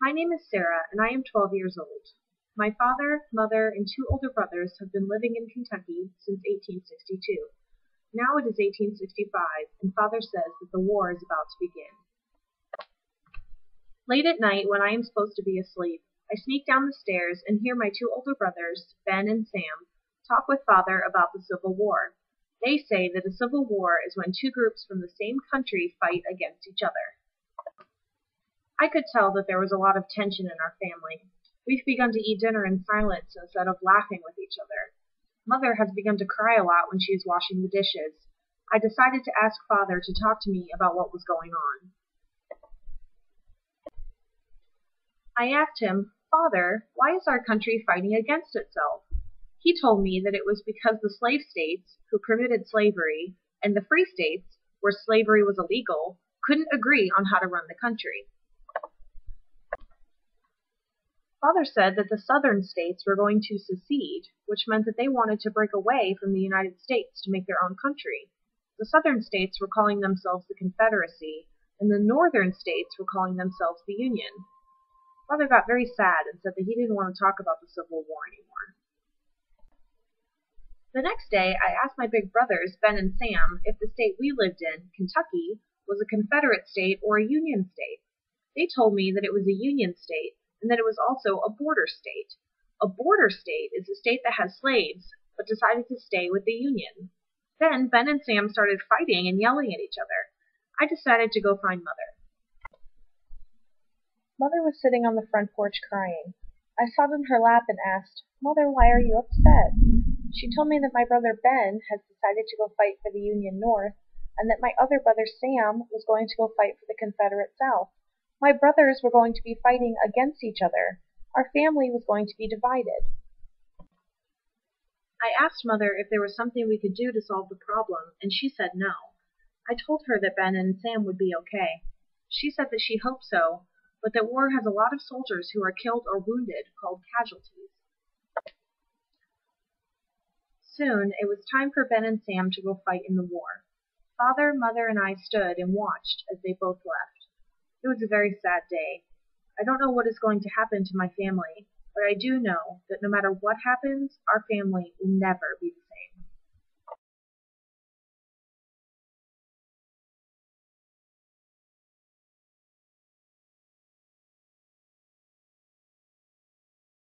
My name is Sarah, and I am 12 years old. My father, mother, and two older brothers have been living in Kentucky since 1862. Now it is 1865, and father says that the war is about to begin. Late at night, when I am supposed to be asleep, I sneak down the stairs and hear my two older brothers, Ben and Sam, talk with father about the Civil War. They say that a civil war is when two groups from the same country fight against each other. I could tell that there was a lot of tension in our family. We've begun to eat dinner in silence instead of laughing with each other. Mother has begun to cry a lot when she is washing the dishes. I decided to ask father to talk to me about what was going on. I asked him, "Father, why is our country fighting against itself?" He told me that it was because the slave states, who permitted slavery, and the free states, where slavery was illegal, couldn't agree on how to run the country. Father said that the southern states were going to secede, which meant that they wanted to break away from the United States to make their own country. The southern states were calling themselves the Confederacy, and the northern states were calling themselves the Union. Father got very sad and said that he didn't want to talk about the Civil War anymore. The next day, I asked my big brothers, Ben and Sam, if the state we lived in, Kentucky, was a Confederate state or a Union state. They told me that it was a Union state, and that it was also a border state. A border state is a state that has slaves, but decided to stay with the Union. Then Ben and Sam started fighting and yelling at each other. I decided to go find Mother. Mother was sitting on the front porch crying. I sat on her lap and asked, "Mother, why are you upset?" She told me that my brother Ben has decided to go fight for the Union North, and that my other brother Sam was going to go fight for the Confederate South. My brothers were going to be fighting against each other. Our family was going to be divided. I asked Mother if there was something we could do to solve the problem, and she said no. I told her that Ben and Sam would be okay. She said that she hoped so, but that war has a lot of soldiers who are killed or wounded, called casualties. Soon it was time for Ben and Sam to go fight in the war. Father, Mother, and I stood and watched as they both left. It was a very sad day. I don't know what is going to happen to my family, but I do know that no matter what happens, our family will never be